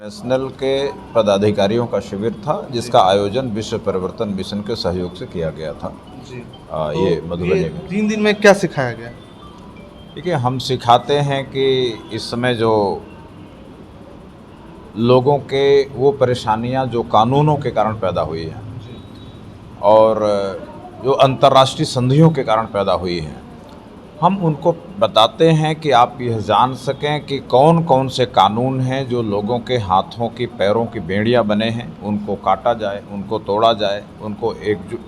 National के पदाधिकारियों का शिविर था जिसका आयोजन विश्व परिवर्तन मिशन के सहयोग से किया गया था। जी। ये मधुबनी में 3 दिन में क्या सिखाया गया? देखिए, हम सिखाते हैं कि इस समय जो लोगों के वो परेशानियां जो कानूनों के कारण पैदा हुई हैं जी। और जो अंतर्राष्ट्रीय संधियों के कारण पैदा हुई हैं, हम उनको बताते हैं कि आप यह जान सकें कि कौन कौन से कानून हैं जो लोगों के हाथों की पैरों की बेड़ियां बने हैं, उनको काटा जाए, उनको तोड़ा जाए, उनको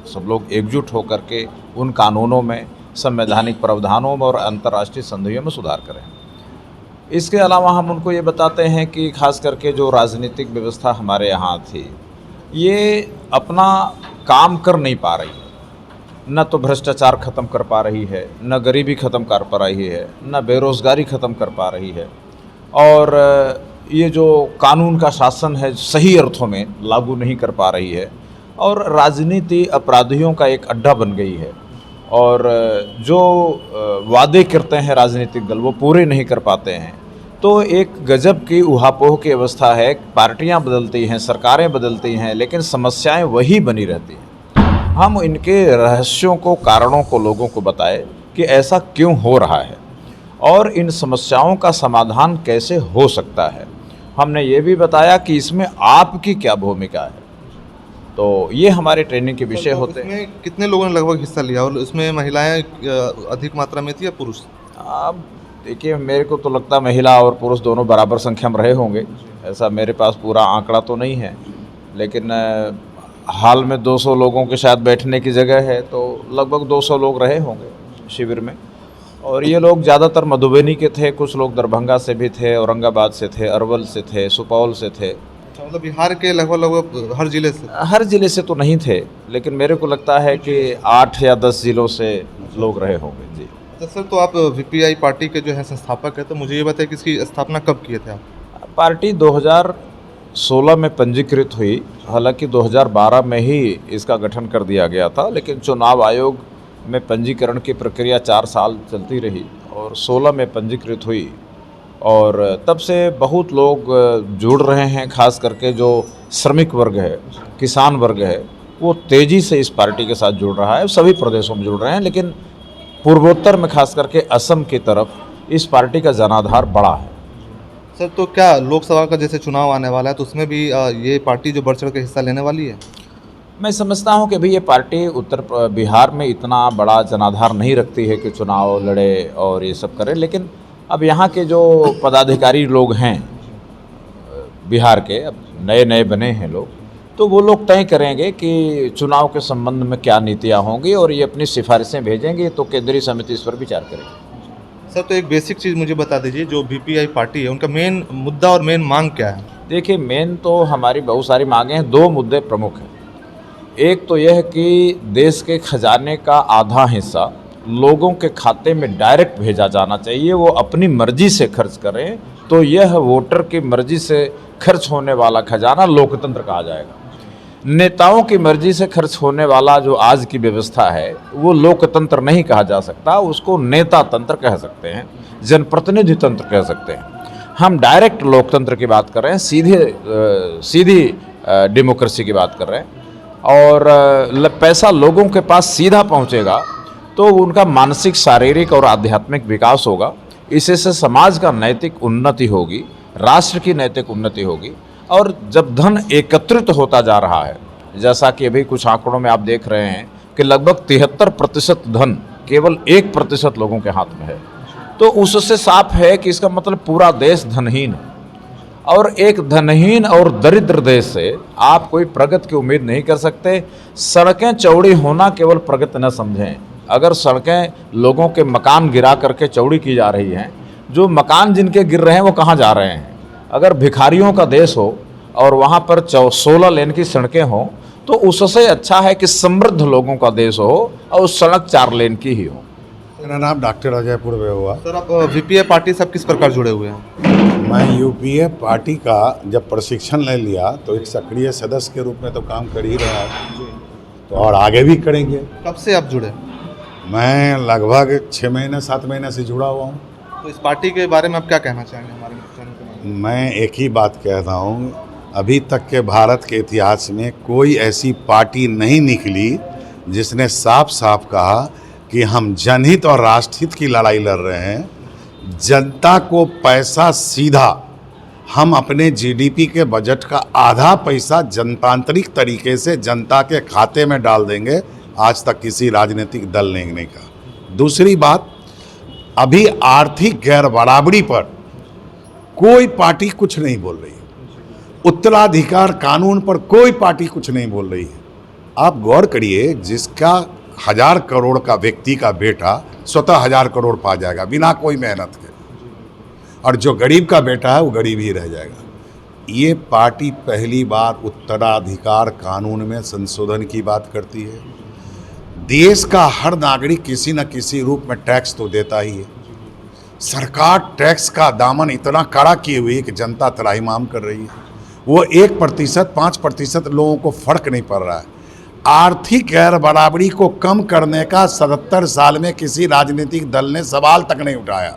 सब लोग एकजुट होकर के उन कानूनों में, संवैधानिक प्रावधानों में और अंतर्राष्ट्रीय संधियों में सुधार करें। इसके अलावा हम उनको ये बताते हैं कि खास करके जो राजनीतिक व्यवस्था हमारे यहाँ थी, ये अपना काम कर नहीं पा रही है। न तो भ्रष्टाचार ख़त्म कर पा रही है, न गरीबी ख़त्म कर पा रही है, न बेरोज़गारी ख़त्म कर पा रही है, और ये जो कानून का शासन है सही अर्थों में लागू नहीं कर पा रही है, और राजनीति अपराधियों का एक अड्डा बन गई है, और जो वादे करते हैं राजनीतिक दल वो पूरे नहीं कर पाते हैं। तो एक गजब की उहापोह की अवस्था है। पार्टियां बदलती हैं, सरकारें बदलती हैं, लेकिन समस्याएं वही बनी रहती हैं। हम इनके रहस्यों को, कारणों को लोगों को बताए कि ऐसा क्यों हो रहा है और इन समस्याओं का समाधान कैसे हो सकता है। हमने ये भी बताया कि इसमें आपकी क्या भूमिका है। तो ये हमारे ट्रेनिंग के विषय होते हैं। इसमें कितने लोगों ने लगभग हिस्सा लिया और इसमें महिलाएं अधिक मात्रा में थी या पुरुष? अब देखिए, मेरे को तो लगता है महिला और पुरुष दोनों बराबर संख्या में रहे होंगे। ऐसा मेरे पास पूरा आंकड़ा तो नहीं है, लेकिन हाल में 200 लोगों के साथ बैठने की जगह है, तो लगभग 200 लोग रहे होंगे शिविर में। और ये लोग ज़्यादातर मधुबनी के थे, कुछ लोग दरभंगा से भी थे, औरंगाबाद से थे, अरवल से थे, सुपौल से थे। मतलब बिहार के लगभग हर जिले से? हर ज़िले से तो नहीं थे, लेकिन मेरे को लगता है कि 8 या 10 ज़िलों से लोग रहे होंगे। जी। तो सर, तो आप वीपीआई पार्टी के जो है संस्थापक है, तो मुझे ये बताइए कि इसकी स्थापना कब किए थे आप? पार्टी 2016 में पंजीकृत हुई। हालांकि 2012 में ही इसका गठन कर दिया गया था, लेकिन चुनाव आयोग में पंजीकरण की प्रक्रिया 4 साल चलती रही और 16 में पंजीकृत हुई, और तब से बहुत लोग जुड़ रहे हैं। खास करके जो श्रमिक वर्ग है, किसान वर्ग है, वो तेज़ी से इस पार्टी के साथ जुड़ रहा है। सभी प्रदेशों में जुड़ रहे हैं, लेकिन पूर्वोत्तर में खास करके असम की तरफ इस पार्टी का जनाधार बड़ा है। सर, तो क्या लोकसभा का जैसे चुनाव आने वाला है, तो उसमें भी ये पार्टी जो बढ़ चढ़ के हिस्सा लेने वाली है? मैं समझता हूं कि भाई ये पार्टी बिहार में इतना बड़ा जनाधार नहीं रखती है कि चुनाव लड़े और ये सब करे, लेकिन अब यहाँ के जो पदाधिकारी लोग हैं बिहार के, अब नए नए बने हैं लोग, तो वो लोग तय करेंगे कि चुनाव के संबंध में क्या नीतियाँ होंगी, और ये अपनी सिफारिशें भेजेंगे तो केंद्रीय समिति इस पर विचार करेगी। सर, तो एक बेसिक चीज़ मुझे बता दीजिए, जो वीपीआई पार्टी है उनका मेन मुद्दा और मेन मांग क्या है? देखिए, मेन तो हमारी बहुत सारी मांगें हैं। 2 मुद्दे प्रमुख हैं। एक तो यह है कि देश के खजाने का आधा हिस्सा लोगों के खाते में डायरेक्ट भेजा जाना चाहिए, वो अपनी मर्जी से खर्च करें, तो यह वोटर की मर्जी से खर्च होने वाला खजाना लोकतंत्र कहा जाएगा। नेताओं की मर्जी से खर्च होने वाला जो आज की व्यवस्था है वो लोकतंत्र नहीं कहा जा सकता, उसको नेता तंत्र कह सकते हैं, जनप्रतिनिधि तंत्र कह सकते हैं। हम डायरेक्ट लोकतंत्र की बात कर रहे हैं, सीधी डेमोक्रेसी की बात कर रहे हैं, और पैसा लोगों के पास सीधा पहुंचेगा तो उनका मानसिक, शारीरिक और आध्यात्मिक विकास होगा। इससे समाज का नैतिक उन्नति होगी, राष्ट्र की नैतिक उन्नति होगी। और जब धन एकत्रित होता जा रहा है, जैसा कि अभी कुछ आंकड़ों में आप देख रहे हैं कि लगभग 73% धन केवल 1% लोगों के हाथ में है, तो उससे साफ है कि इसका मतलब पूरा देश धनहीन है। और एक धनहीन और दरिद्र देश से आप कोई प्रगति की उम्मीद नहीं कर सकते। सड़कें चौड़ी होना केवल प्रगति न समझें। अगर सड़कें, लोगों के मकान गिरा करके चौड़ी की जा रही हैं, जो मकान जिनके गिर रहे हैं वो कहाँ जा रहे हैं? अगर भिखारियों का देश हो और वहाँ पर 16 लेन की सड़कें हों, तो उससे अच्छा है कि समृद्ध लोगों का देश हो और सड़क 4 लेन की ही हो। मेरा नाम डॉक्टर अजय पूर्वे हुआ। सर, आप वीपीआई पार्टी से आप किस प्रकार जुड़े हुए हैं? मैं यूपीए पार्टी का जब प्रशिक्षण ले लिया तो एक सक्रिय सदस्य के रूप में तो काम कर ही रहा है, तो और आगे भी करेंगे। कब से आप जुड़े? मैं लगभग 6 महीने 7 महीने से जुड़ा हुआ हूँ। तो इस पार्टी के बारे में आप क्या कहना चाहेंगे हमारे चैनल के माध्यम से? मैं एक ही बात कह रहा हूँ, अभी तक के भारत के इतिहास में कोई ऐसी पार्टी नहीं निकली जिसने साफ साफ कहा कि हम जनहित और राष्ट्रहित की लड़ाई लड़ रहे हैं। जनता को पैसा सीधा, हम अपने जीडीपी के बजट का आधा पैसा जनतांत्रिक तरीके से जनता के खाते में डाल देंगे, आज तक किसी राजनीतिक दल ने नहीं कहा। दूसरी बात, अभी आर्थिक गैर बराबरी पर कोई पार्टी कुछ नहीं बोल रही है। उत्तराधिकार कानून पर कोई पार्टी कुछ नहीं बोल रही है। आप गौर करिए, जिसका 1000 करोड़ का व्यक्ति का बेटा स्वतः 1000 करोड़ पा जाएगा बिना कोई मेहनत के, और जो गरीब का बेटा है वो गरीब ही रह जाएगा। ये पार्टी पहली बार उत्तराधिकार कानून में संशोधन की बात करती है। देश का हर नागरिक किसी न किसी रूप में टैक्स तो देता ही है। सरकार टैक्स का दामन इतना कड़ा किए हुई है कि जनता त्राहिमाम कर रही है। वो 1%, 5% लोगों को फर्क नहीं पड़ रहा है। आर्थिक गैर बराबरी को कम करने का 77 साल में किसी राजनीतिक दल ने सवाल तक नहीं उठाया,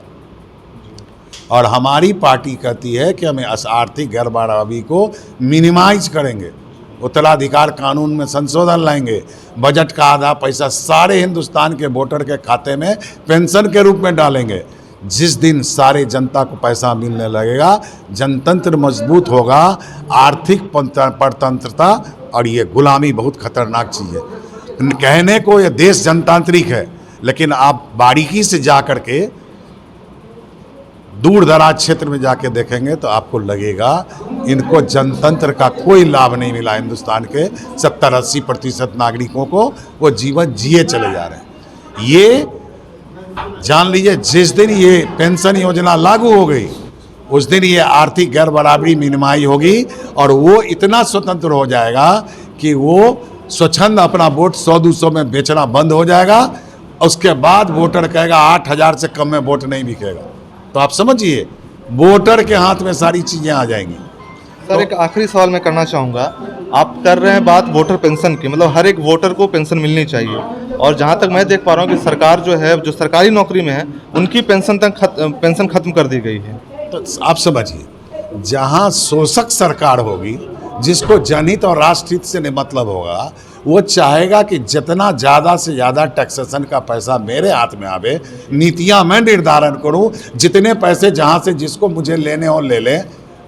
और हमारी पार्टी कहती है कि हमें आर्थिक गैर बराबरी को मिनिमाइज करेंगे, उत्तराधिकार कानून में संशोधन लाएंगे, बजट का आधा पैसा सारे हिंदुस्तान के वोटर के खाते में पेंशन के रूप में डालेंगे। जिस दिन सारे जनता को पैसा मिलने लगेगा, जनतंत्र मजबूत होगा, आर्थिक परतंत्रता, और ये गुलामी बहुत खतरनाक चीज़ है। कहने को ये देश जनतांत्रिक है, लेकिन आप बारीकी से जा कर के दूर दराज क्षेत्र में जाके देखेंगे तो आपको लगेगा इनको जनतंत्र का कोई लाभ नहीं मिला। हिंदुस्तान के 70-80% नागरिकों को वो जीवन जिए चले जा रहे हैं। ये जान लीजिए, जिस दिन ये पेंशन योजना लागू हो गई उस दिन ये आर्थिक गैर बराबरी मिनिमाइज होगी, और वो इतना स्वतंत्र हो जाएगा कि वो स्वच्छंद अपना वोट 100-200 में बेचना बंद हो जाएगा। उसके बाद वोटर कहेगा 8000 से कम में वोट नहीं बिकेगा। तो आप समझिए, वोटर के हाथ में सारी चीज़ें आ जाएंगी। सर, एक आखिरी सवाल मैं करना चाहूँगा। आप कर रहे हैं बात वोटर पेंशन की, मतलब हर एक वोटर को पेंशन मिलनी चाहिए, और जहाँ तक मैं देख पा रहा हूँ कि सरकार जो है, जो सरकारी नौकरी में है, उनकी पेंशन खत्म कर दी गई है। तो आप समझिए, जहाँ शोषक सरकार होगी, जिसको जनहित और राष्ट्रहित से मतलब होगा, वो चाहेगा कि जितना ज़्यादा से ज़्यादा टैक्सेशन का पैसा मेरे हाथ में आवे, नीतियाँ मैं निर्धारण करूँ, जितने पैसे जहाँ से जिसको मुझे लेने हो ले लें।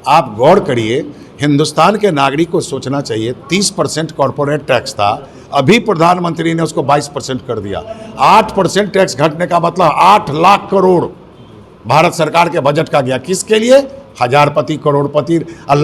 आप गौर करिए, हिंदुस्तान के नागरिक को सोचना चाहिए, 30% कॉरपोरेट टैक्स था, अभी प्रधानमंत्री ने उसको 22% कर दिया। 8% टैक्स घटने का मतलब 8 लाख करोड़ भारत सरकार के बजट का गया। किसके लिए? हजारपति, करोड़पति और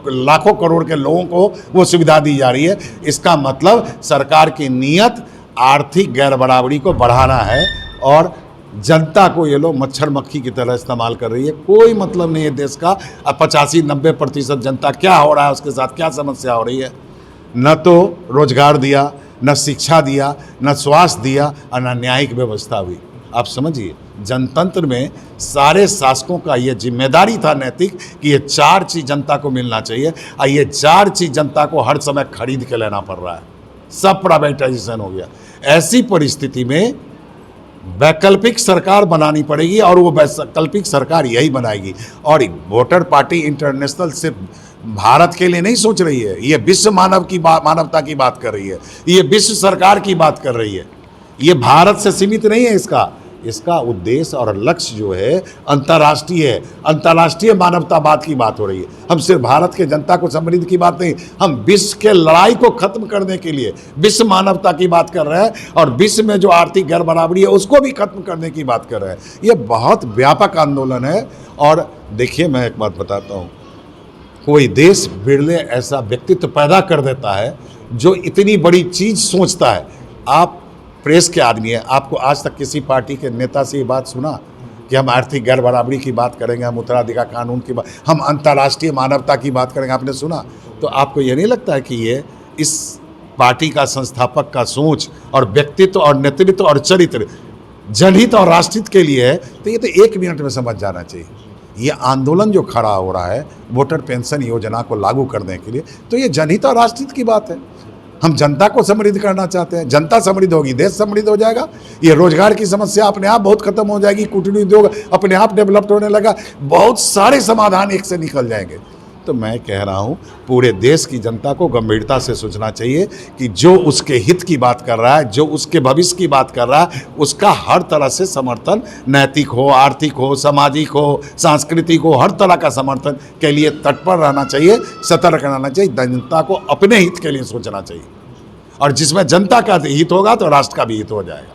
लाखों करोड़ के लोगों को वो सुविधा दी जा रही है। इसका मतलब सरकार की नीयत आर्थिक गैर बराबरी को बढ़ाना है, और जनता को ये लोग मच्छर मक्खी की तरह इस्तेमाल कर रही है। कोई मतलब नहीं है देश का। अब 85-90% जनता क्या हो रहा है, उसके साथ क्या समस्या हो रही है? न तो रोजगार दिया, न शिक्षा दिया, न स्वास्थ्य दिया, और न न्यायिक व्यवस्था हुई। आप समझिए, जनतंत्र में सारे शासकों का ये जिम्मेदारी था नैतिक कि ये 4 चीज़ जनता को मिलना चाहिए, और ये 4 चीज़ जनता को हर समय खरीद के लेना पड़ रहा है। सब प्राइवेटाइजेशन हो गया। ऐसी परिस्थिति में वैकल्पिक सरकार बनानी पड़ेगी, और वो वैकल्पिक सरकार यही बनाएगी। और वोटर पार्टी इंटरनेशनल सिर्फ भारत के लिए नहीं सोच रही है, ये विश्व मानवता की बात कर रही है, ये विश्व सरकार की बात कर रही है। ये भारत से सीमित नहीं है। इसका उद्देश्य और लक्ष्य जो है अंतर्राष्ट्रीय है। अंतर्राष्ट्रीय मानवतावाद की बात हो रही है। हम सिर्फ भारत के जनता को समृद्धि की बात नहीं, हम विश्व के लड़ाई को खत्म करने के लिए विश्व मानवता की बात कर रहे हैं, और विश्व में जो आर्थिक गैर बराबरी है उसको भी खत्म करने की बात कर रहे हैं। ये बहुत व्यापक आंदोलन है। और देखिए, मैं एक बात बताता हूँ, कोई देश बिरले ऐसा व्यक्तित्व पैदा कर देता है जो इतनी बड़ी चीज़ सोचता है। आप प्रेस के आदमी है, आपको आज तक किसी पार्टी के नेता से ये बात सुना कि हम आर्थिक गैर बराबरी की बात करेंगे, हम उत्तराधिकार कानून की बात, हम अंतर्राष्ट्रीय मानवता की बात करेंगे? आपने सुना? तो आपको ये नहीं लगता है कि ये इस पार्टी का संस्थापक का सोच और व्यक्तित्व और नेतृत्व और चरित्र जनहित और राष्ट्रहित के लिए है? तो ये तो 1 मिनट में समझ जाना चाहिए। ये आंदोलन जो खड़ा हो रहा है वोटर पेंशन योजना को लागू करने के लिए, तो ये जनहित और राष्ट्रहित की बात है। हम जनता को समृद्ध करना चाहते हैं। जनता समृद्ध होगी, देश समृद्ध हो जाएगा। ये रोजगार की समस्या अपने आप बहुत खत्म हो जाएगी, कुटीर उद्योग अपने आप डेवलप्ड होने लगा, बहुत सारे समाधान एक से निकल जाएंगे। तो मैं कह रहा हूँ पूरे देश की जनता को गंभीरता से सोचना चाहिए कि जो उसके हित की बात कर रहा है, जो उसके भविष्य की बात कर रहा है, उसका हर तरह से समर्थन, नैतिक हो, आर्थिक हो, सामाजिक हो, सांस्कृतिक हो, हर तरह का समर्थन के लिए तत्पर रहना चाहिए, सतर्क रहना चाहिए। जनता को अपने हित के लिए सोचना चाहिए, और जिसमें जनता का हित होगा तो राष्ट्र का भी हित हो जाएगा।